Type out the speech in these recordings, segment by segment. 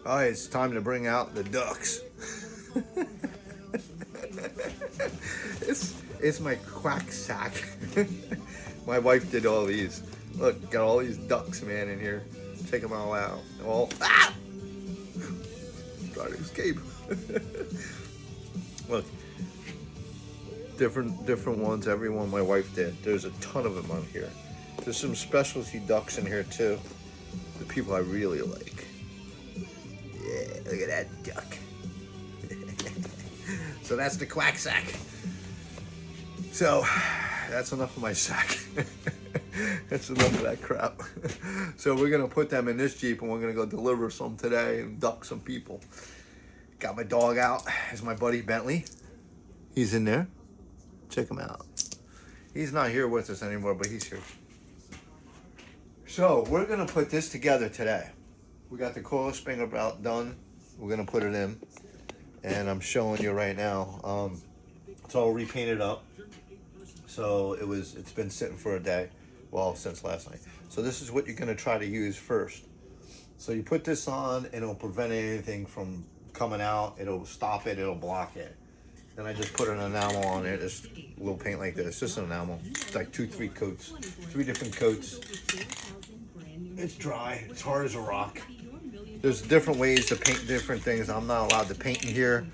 All right, it's time to bring out the ducks. it's my quack sack. My wife did all these. Look, got all these ducks, man, in here. Check them all out. All try to escape. Look, different ones. Every one my wife did. There's a ton of them on here. There's some specialty ducks in here too. The people I really like. Yeah, look at that duck. So that's the quack sack. So that's enough of my sack. That's enough of that crap. So we're gonna put them in this Jeep and we're gonna go deliver some today and duck some people. Got my dog out. It's my buddy Bentley. He's in there. Check him out. He's not here with us anymore, but he's here. So we're gonna put this together today. We got the coil spring about done. We're gonna put it in, and I'm showing you right now. It's all repainted up. So it's been sitting for a day, well, since last night. So this is what you're gonna try to use first. So you put this on, and it'll prevent anything from coming out. It'll stop it. It'll block it. Then I just put an enamel on it. It's a little paint like this. Just an enamel. It's like 3 coats, 3 different coats. It's dry. It's hard as a rock. There's different ways to paint different things. I'm not allowed to paint in here,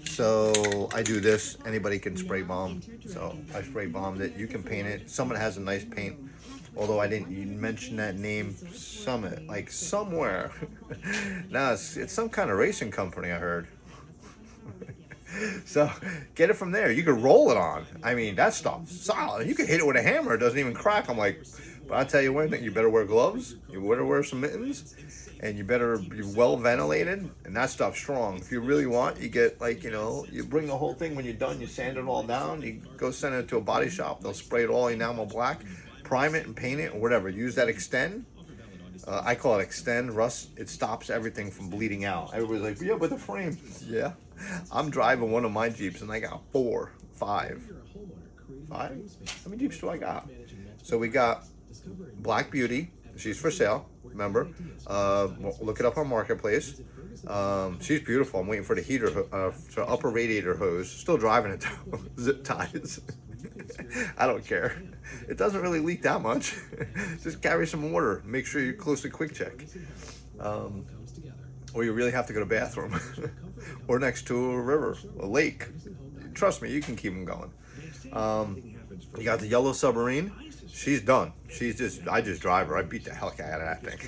so I do this. Anybody can spray bomb. So I spray bombed it. You can paint it. Someone has a nice paint, although I didn't mention that name. Summit, like somewhere. Now it's some kind of racing company, I heard. So get it from there. You can roll it on. I mean, that stuff's solid. You can hit it with a hammer. It doesn't even crack. I'm like, but I'll tell you one thing. You better wear gloves. You better wear some mittens. And you better be well ventilated. And that stuff's strong. If you really want, you get like, you bring the whole thing when you're done. You sand it all down. You go send it to a body shop. They'll spray it all enamel black. Prime it and paint it or whatever. Use that Extend. I call it Extend. Rust. It stops everything from bleeding out. Everybody's like, yeah, but the frame. Yeah. I'm driving one of my Jeeps and I got 5. How many Jeeps do I got? So we got Black Beauty. She's for sale. Remember, look it up on Marketplace. She's beautiful. I'm waiting for the heater, for upper radiator hose. Still driving it though. Zip ties. I don't care. It doesn't really leak that much. Just carry some water. Make sure you're close to Quick Check. Or you really have to go to the bathroom. Or next to a river, a lake. Trust me, you can keep them going. You got the Yellow Submarine. She's done. I just drive her. I beat the heck out of that thing.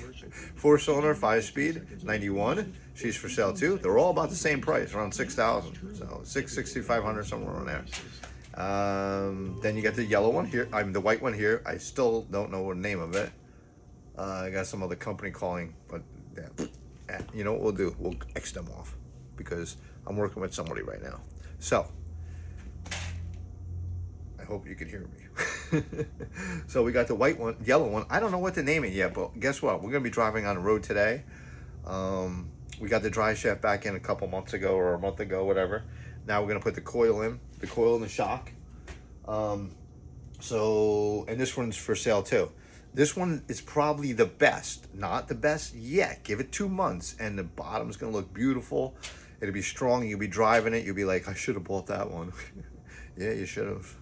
4-cylinder, 5-speed, 91. She's for sale too. They're all about the same price, around 6,000. So 6,500, somewhere around there. Then you got the yellow one here. The white one here. I still don't know the name of it. I got some other company calling, but yeah. You know what we'll do? We'll X them off because I'm working with somebody right now. So I hope you can hear me. So we got the white one, yellow one. I don't know what to name it yet, but guess what? We're gonna be driving on the road today. We got the dry shaft back in a couple months ago or a month ago, whatever. Now we're gonna put the coil in, the shock. So, and this one's for sale too. This one is probably the best, not the best yet. Give it 2 months and the bottom's gonna look beautiful. It'll be strong, you'll be driving it, you'll be like, I should have bought that one. Yeah, you should have.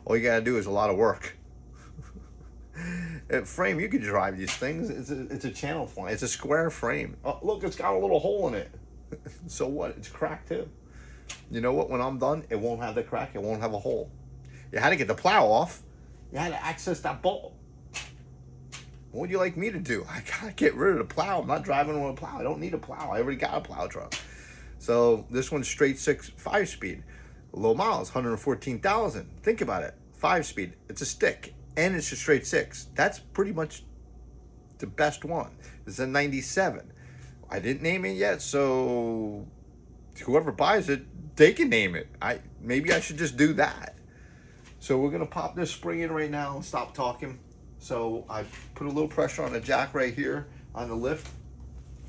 All you gotta do is a lot of work. Frame, you can drive these things. It's a channel frame. It's a square frame. Oh, look, it's got a little hole in it. So what? It's cracked too. You know what? When I'm done, it won't have the crack. It won't have a hole. You had to get the plow off. You had to access that bolt. What would you like me to do? I gotta get rid of the plow. I'm not driving with a plow. I don't need a plow. I already got a plow truck. So this one's straight 5-speed. Low miles, 114,000. Think about it. 5-speed. It's a stick. And it's a straight 6. That's pretty much the best one. It's a 97. I didn't name it yet, so whoever buys it, they can name it. Maybe I should just do that. So we're gonna pop this spring in right now and stop talking. So I put a little pressure on the jack right here on the lift.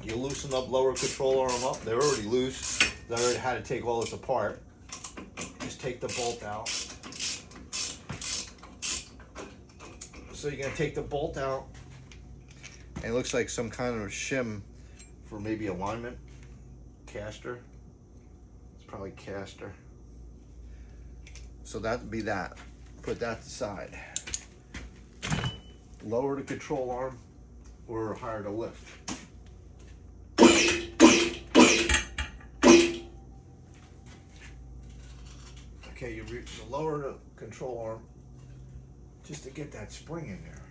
You loosen up lower control arm up. They're already loose. I already had to take all this apart. Just take the bolt out. So you're gonna take the bolt out, and it looks like some kind of shim for maybe alignment. caster. It's probably caster. So that'd be that. Put that aside. Lower the control arm or higher the lift. Okay, you lower the control arm just to get that spring in there.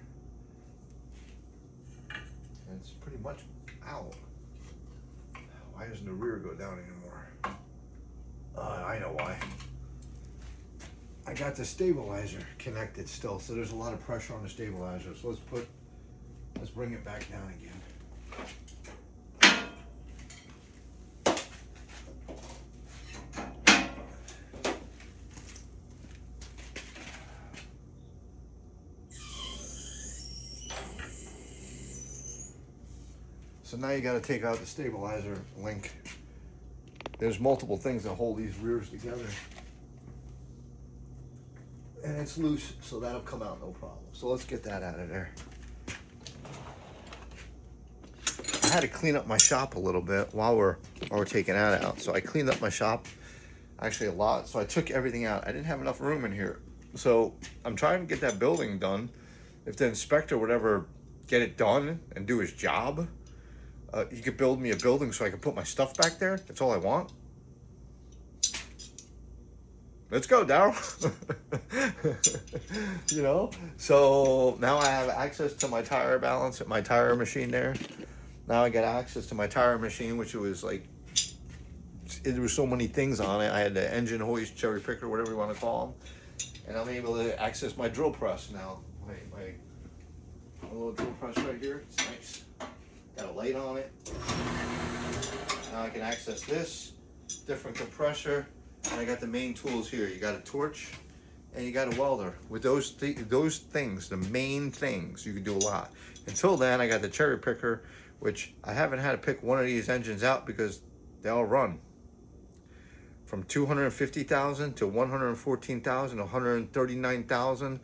And it's pretty much out. Why doesn't the rear go down anymore? I know why. I got the stabilizer connected still, so there's a lot of pressure on the stabilizer. So let's bring it back down again. So now you got to take out the stabilizer link. There's multiple things that hold these rears together. And it's loose, so that'll come out no problem. So let's get that out of there. I had to clean up my shop a little bit while we're taking that out. So I cleaned up my shop, actually a lot. So I took everything out. I didn't have enough room in here. So I'm trying to get that building done. If the inspector would ever get it done and do his job, he could build me a building so I could put my stuff back there. That's all I want. Let's go, Daryl. You know? So now I have access to my tire balance at my tire machine there. Now I get access to my tire machine, which was like, there was so many things on it. I had the engine hoist, cherry picker, whatever you want to call them. And I'm able to access my drill press now. My little drill press right here. It's nice. Got a light on it. Now I can access this, different compressor, and I got the main tools here. You got a torch and you got a welder. With those things, the main things, you can do a lot. Until then, I got the cherry picker, which I haven't had to pick one of these engines out because they all run. From 250,000 to 114,000, 139,000.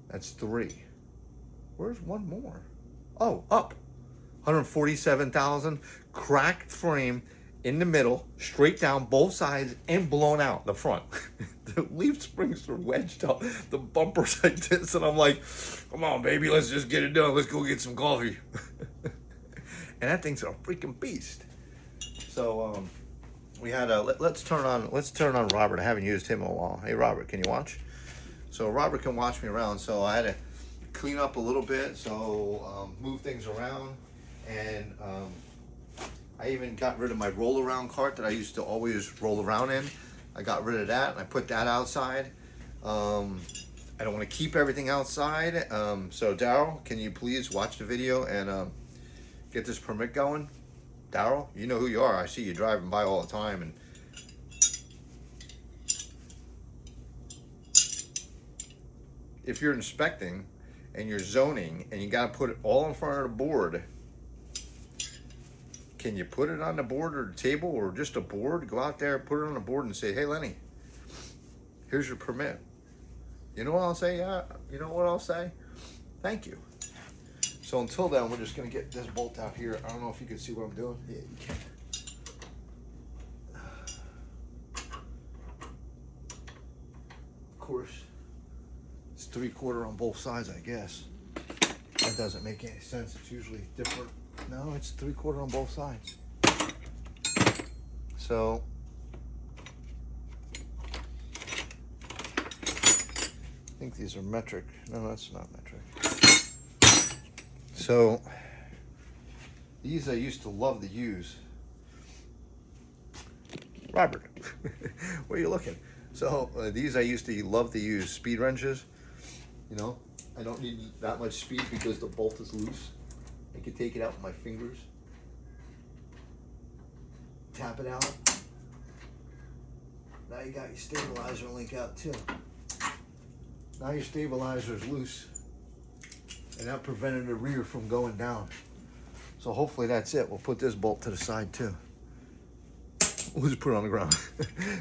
That's 3. Where's one more? Oh, up. 147,000. Cracked frame in the middle, straight down both sides, and blown out the front. The leaf springs are wedged up. The bumper's like this, and I'm like, come on, baby, let's just get it done. Let's go get some coffee. And that thing's a freaking beast. So we had a let's turn on Robert. I haven't used him in a while. Hey, Robert, can you watch? So Robert can watch me around. So I had to clean up a little bit, so move things around, and I even got rid of my roll around cart that I used to always roll around in. I got rid of that and I put that outside. I don't want to keep everything outside. So Daryl, can you please watch the video and get this permit going? Daryl, you know who you are. I see you driving by all the time. And if you're inspecting and you're zoning and you got to put it all in front of the board, can you put it on the board or the table or just a board? Go out there, put it on the board and say, hey, Lenny, here's your permit. You know what I'll say? Yeah, you know what I'll say? Thank you. So until then, we're just going to get this bolt out here. I don't know if you can see what I'm doing. Yeah, you can. Of course, it's 3/4 on both sides, I guess. That doesn't make any sense. It's usually different. No, it's 3/4 on both sides. So I think these are metric. No, that's not metric. So these I used to love to use. Robert, where are you looking? So these I used to love to use, speed wrenches. You know, I don't need that much speed because the bolt is loose. I can take it out with my fingers, tap it out. Now you got your stabilizer link out too. Now your stabilizer is loose, and that prevented the rear from going down. So hopefully that's it. We'll put this bolt to the side too. We'll just put it on the ground.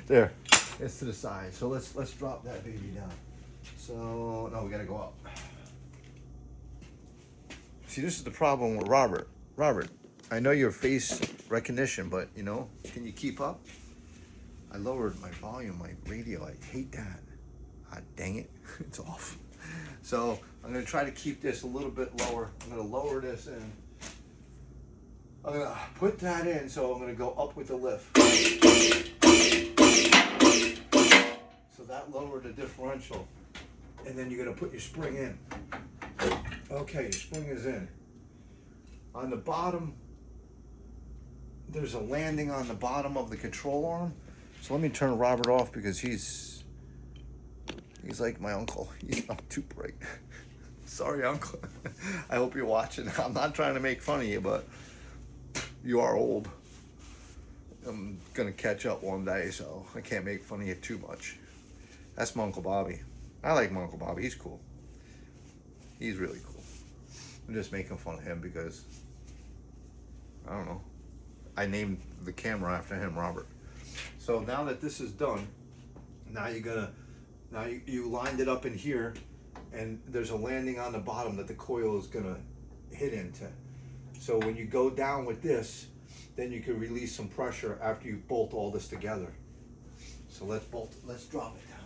There, it's to the side. So let's drop that baby down. So no, we gotta go up. See, this is the problem with Robert. Robert, I know your face recognition, but you know, can you keep up? I lowered my volume, my radio. I hate that. Ah, dang it, it's off. So I'm gonna try to keep this a little bit lower. I'm gonna lower this in. I'm gonna put that in, so I'm gonna go up with the lift. So that lowered the differential. And then you're gonna put your spring in. Okay, your spring is in. On the bottom, there's a landing on the bottom of the control arm. So let me turn Robert off because he's like my uncle. He's not too bright. Sorry, uncle. I hope you're watching. I'm not trying to make fun of you, but you are old. I'm gonna catch up one day, so I can't make fun of you too much. That's my Uncle Bobby. I like my Uncle Bobby. He's cool. He's really cool. I'm just making fun of him because, I don't know, I named the camera after him, Robert. So now that this is done, now you lined it up in here, and there's a landing on the bottom that the coil is gonna hit into. So when you go down with this, then you can release some pressure after you bolt all this together. So let's drop it down.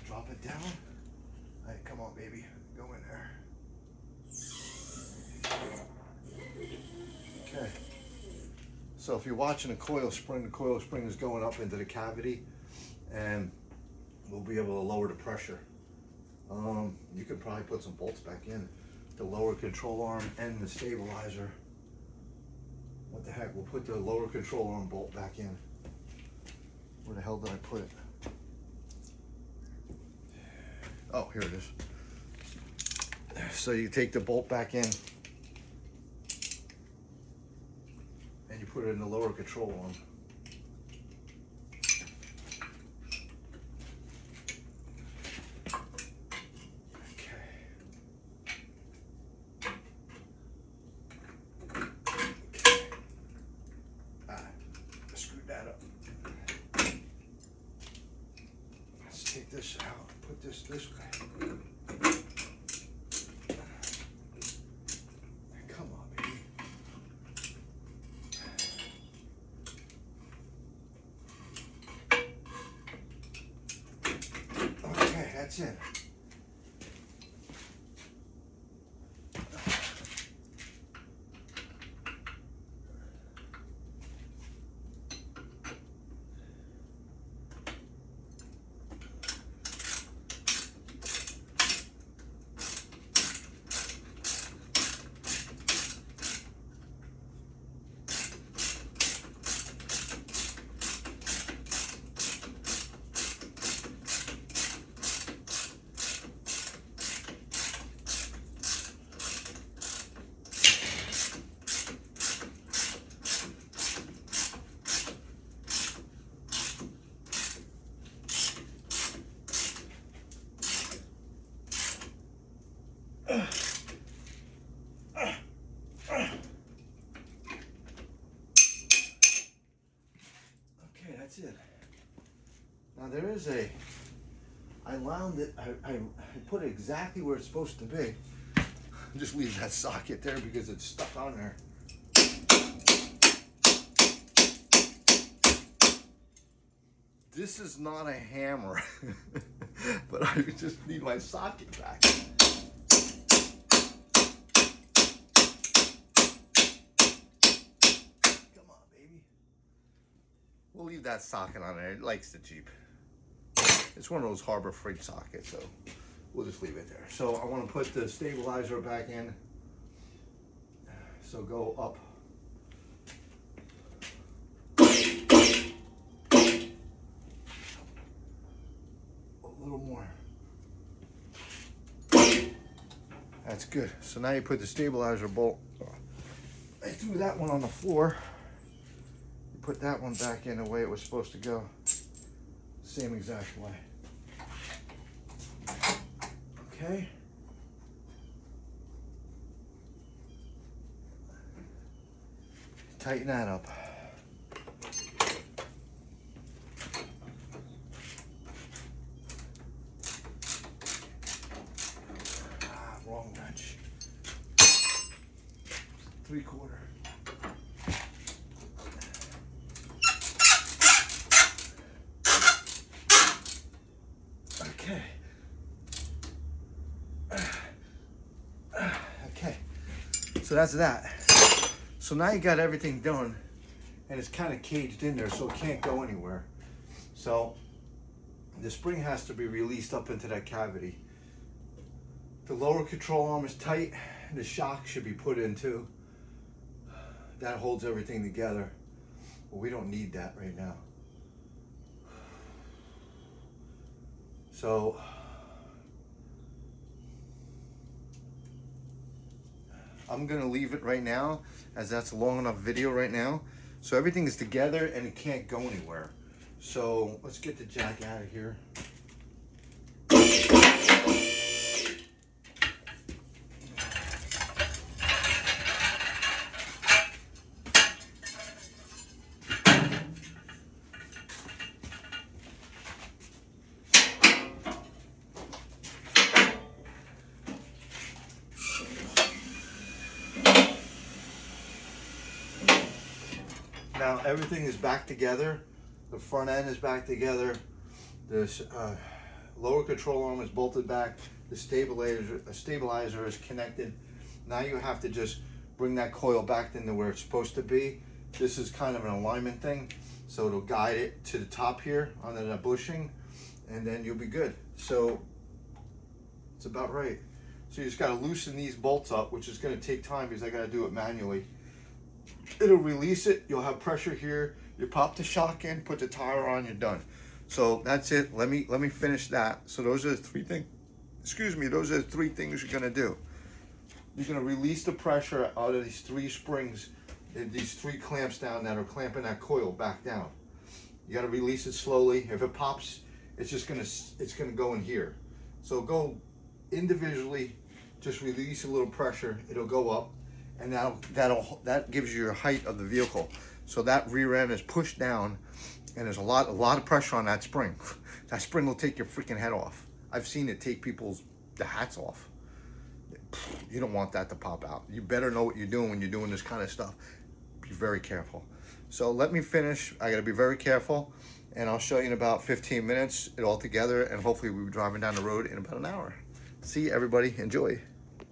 Drop it down. All right, come on, baby. Go in there. Okay. So if you're watching the coil spring is going up into the cavity, and we'll be able to lower the pressure. You could probably put some bolts back in, the lower control arm and the stabilizer. What the heck? We'll put the lower control arm bolt back in. Where the hell did I put it? Oh, here it is. So you take the bolt back in and you put it in the lower control arm. Take this out, put this way. Come on, baby. Okay, that's it. That's it. Now there is I wound it, I put it exactly where it's supposed to be. Just leave that socket there because it's stuck on there. This is not a hammer, but I just need my socket back. We'll leave that socket on there. It likes the Jeep. It's one of those Harbor Freight sockets, so we'll just leave it there. So I want to put the stabilizer back in. So go up. A little more. That's good. So now you put the stabilizer bolt. I threw that one on the floor. Put that one back in the way it was supposed to go. Same exact way. Okay. Tighten that up. 3/4. Okay. Okay. So that's that. So now you got everything done, and it's kind of caged in there, so it can't go anywhere. So the spring has to be released up into that cavity. The lower control arm is tight. The shock should be put in too. That holds everything together. But we don't need that right now. So I'm gonna leave it right now, as that's a long enough video right now. So everything is together and it can't go anywhere. So let's get the jack out of here. Now everything is back together. The front end is back together. This lower control arm is bolted back. The stabilizer is connected. Now you have to just bring that coil back into where it's supposed to be. This is kind of an alignment thing, so it'll guide it to the top here under that bushing, and then you'll be good. So it's about right. So you just got to loosen these bolts up, which is going to take time because I got to do it manually. It'll release it. You'll have pressure here. You pop the shock in, put the tire on, you're done. So that's it. Let me finish that. So those are the three things. Excuse me. Those are the three things you're gonna do. You're gonna release the pressure out of these three springs, and these three clamps down that are clamping that coil back down. You got to release it slowly. If it pops, it's gonna go in here. So go individually. Just release a little pressure. It'll go up. And that gives you your height of the vehicle. So that rear end is pushed down, and there's a lot of pressure on that spring. That spring will take your freaking head off. I've seen it take the hats off. You don't want that to pop out. You better know what you're doing when you're doing this kind of stuff. Be very careful. So let me finish. I gotta be very careful, and I'll show you in about 15 minutes it all together, and hopefully we'll be driving down the road in about an hour. See you, everybody. Enjoy.